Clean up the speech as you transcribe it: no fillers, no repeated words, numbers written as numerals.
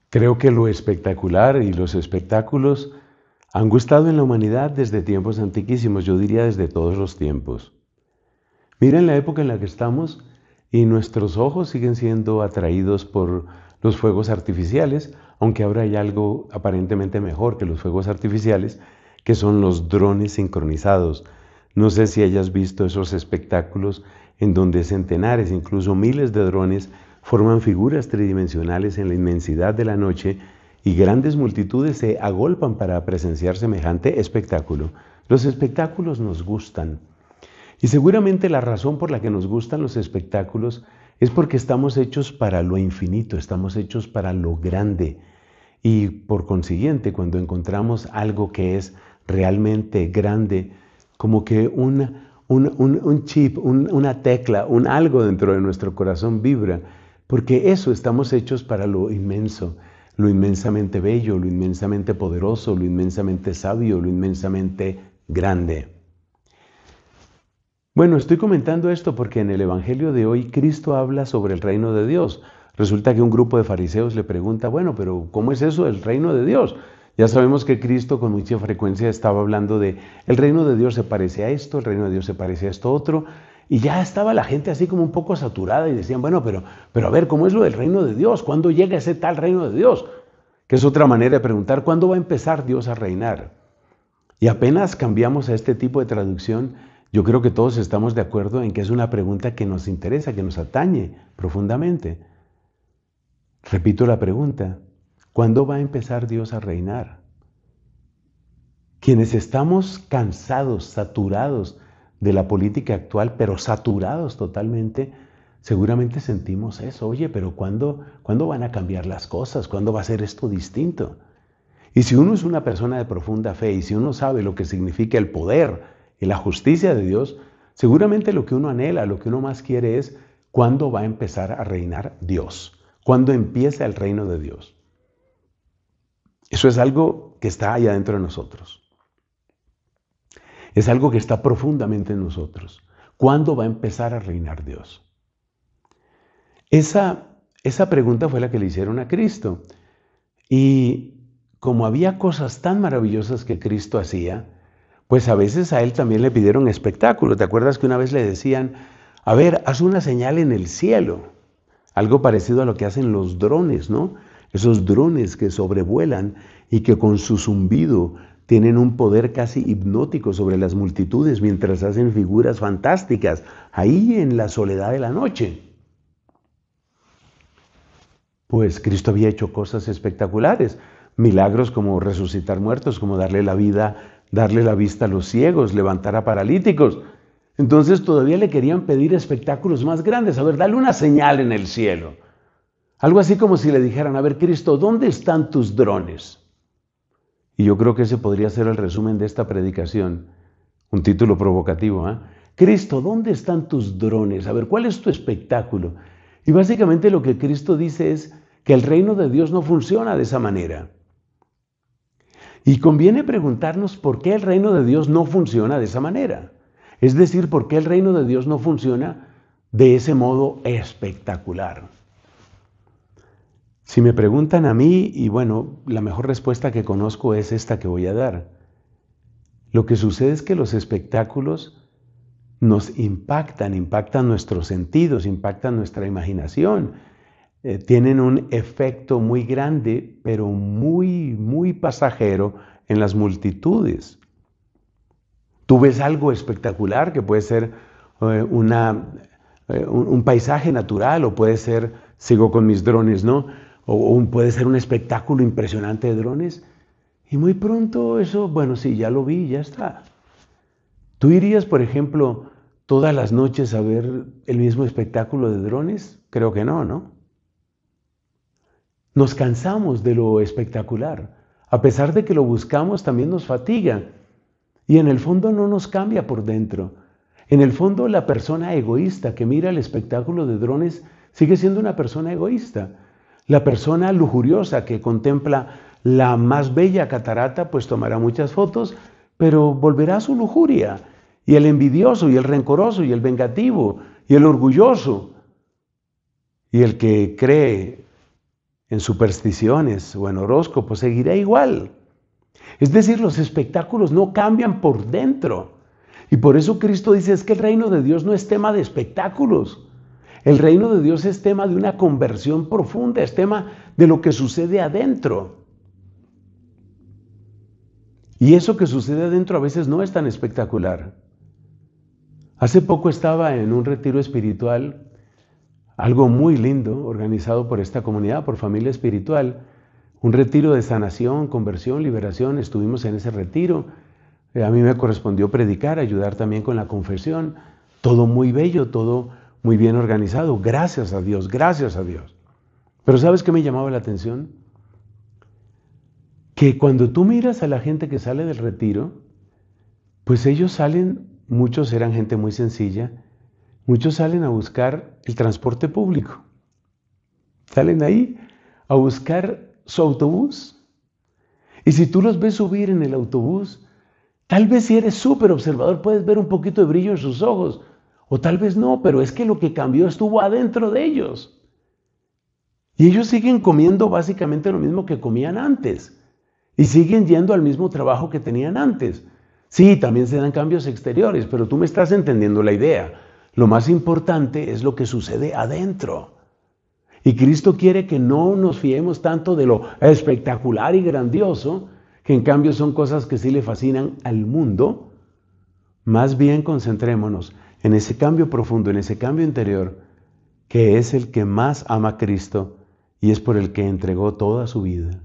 Creo que lo espectacular y los espectáculos han gustado en la humanidad desde tiempos antiquísimos, yo diría desde todos los tiempos. Miren la época en la que estamos y nuestros ojos siguen siendo atraídos por los fuegos artificiales, aunque ahora hay algo aparentemente mejor que los fuegos artificiales, que son los drones sincronizados. No sé si hayas visto esos espectáculos en donde centenares, incluso miles de drones forman figuras tridimensionales en la inmensidad de la noche y grandes multitudes se agolpan para presenciar semejante espectáculo. Los espectáculos nos gustan. Y seguramente la razón por la que nos gustan los espectáculos es porque estamos hechos para lo infinito, estamos hechos para lo grande. Y por consiguiente, cuando encontramos algo que es realmente grande, como que un chip, una tecla, un algo dentro de nuestro corazón vibra, porque eso estamos hechos para lo inmenso, lo inmensamente bello, lo inmensamente poderoso, lo inmensamente sabio, lo inmensamente grande. Bueno, estoy comentando esto porque en el Evangelio de hoy Cristo habla sobre el reino de Dios. Resulta que un grupo de fariseos le pregunta, bueno, pero ¿cómo es eso del reino de Dios? Ya sabemos que Cristo con mucha frecuencia estaba hablando de el reino de Dios se parece a esto, el reino de Dios se parece a esto otro, y ya estaba la gente así como un poco saturada y decían, bueno, pero a ver, ¿cómo es lo del reino de Dios? ¿Cuándo llega ese tal reino de Dios? Que es otra manera de preguntar, ¿cuándo va a empezar Dios a reinar? Y apenas cambiamos a este tipo de traducción, yo creo que todos estamos de acuerdo en que es una pregunta que nos interesa, que nos atañe profundamente. Repito la pregunta, ¿cuándo va a empezar Dios a reinar? Quienes estamos cansados, saturados de la política actual, pero saturados totalmente, seguramente sentimos eso. Oye, pero ¿cuándo van a cambiar las cosas? ¿Cuándo va a ser esto distinto? Y si uno es una persona de profunda fe y si uno sabe lo que significa el poder y la justicia de Dios, seguramente lo que uno anhela, lo que uno más quiere es cuándo va a empezar a reinar Dios, cuándo empieza el reino de Dios. Eso es algo que está allá dentro de nosotros. Es algo que está profundamente en nosotros. ¿Cuándo va a empezar a reinar Dios? Esa pregunta fue la que le hicieron a Cristo. Y como había cosas tan maravillosas que Cristo hacía, pues a veces a él también le pidieron espectáculo. ¿Te acuerdas que una vez le decían, a ver, haz una señal en el cielo? Algo parecido a lo que hacen los drones, ¿no? Esos drones que sobrevuelan y que con su zumbido tienen un poder casi hipnótico sobre las multitudes mientras hacen figuras fantásticas ahí en la soledad de la noche. Pues Cristo había hecho cosas espectaculares, milagros como resucitar muertos, como darle la vista a los ciegos, levantar a paralíticos. Entonces todavía le querían pedir espectáculos más grandes. A ver, dale una señal en el cielo. Algo así como si le dijeran, a ver, Cristo, ¿dónde están tus drones? Y yo creo que ese podría ser el resumen de esta predicación. Un título provocativo, ¿eh? Cristo, ¿dónde están tus drones? A ver, ¿cuál es tu espectáculo? Y básicamente lo que Cristo dice es que el reino de Dios no funciona de esa manera. Y conviene preguntarnos por qué el reino de Dios no funciona de esa manera. Es decir, por qué el reino de Dios no funciona de ese modo espectacular. Si me preguntan a mí, y bueno, la mejor respuesta que conozco es esta que voy a dar. Lo que sucede es que los espectáculos nos impactan nuestros sentidos, impactan nuestra imaginación, tienen un efecto muy grande, pero muy pasajero en las multitudes. Tú ves algo espectacular que puede ser un paisaje natural o puede ser, sigo con mis drones, ¿no? O puede ser un espectáculo impresionante de drones y muy pronto eso, bueno, sí, ya lo vi, ya está. ¿Tú irías, por ejemplo, todas las noches a ver el mismo espectáculo de drones? Creo que no, ¿no? Nos cansamos de lo espectacular. A pesar de que lo buscamos, también nos fatiga. Y en el fondo no nos cambia por dentro. En el fondo, la persona egoísta que mira el espectáculo de drones sigue siendo una persona egoísta. La persona lujuriosa que contempla la más bella catarata, pues tomará muchas fotos, pero volverá a su lujuria. Y el envidioso, y el rencoroso, y el vengativo, y el orgulloso, y el que cree en supersticiones o en horóscopos, seguirá igual. Es decir, los espectáculos no cambian por dentro. Y por eso Cristo dice, es que el reino de Dios no es tema de espectáculos. El reino de Dios es tema de una conversión profunda, es tema de lo que sucede adentro. Y eso que sucede adentro a veces no es tan espectacular. Hace poco estaba en un retiro espiritual, algo muy lindo, organizado por esta comunidad, por Familia Espiritual, un retiro de sanación, conversión, liberación. Estuvimos en ese retiro. A mí me correspondió predicar, ayudar también con la confesión. Todo muy bello, todo muy bien organizado. Gracias a Dios, gracias a Dios. Pero ¿sabes qué me llamaba la atención? Que cuando tú miras a la gente que sale del retiro, pues ellos salen, muchos eran gente muy sencilla, muchos salen a buscar el transporte público. Salen ahí a buscar su autobús. Y si tú los ves subir en el autobús, tal vez si eres súper observador puedes ver un poquito de brillo en sus ojos, o tal vez no, pero es que lo que cambió estuvo adentro de ellos. Y ellos siguen comiendo básicamente lo mismo que comían antes, y siguen yendo al mismo trabajo que tenían antes. Sí, también se dan cambios exteriores, pero tú me estás entendiendo la idea. Lo más importante es lo que sucede adentro. Y Cristo quiere que no nos fiemos tanto de lo espectacular y grandioso, que en cambio son cosas que sí le fascinan al mundo. Más bien concentrémonos en ese cambio profundo, en ese cambio interior, que es el que más ama a Cristo y es por el que entregó toda su vida.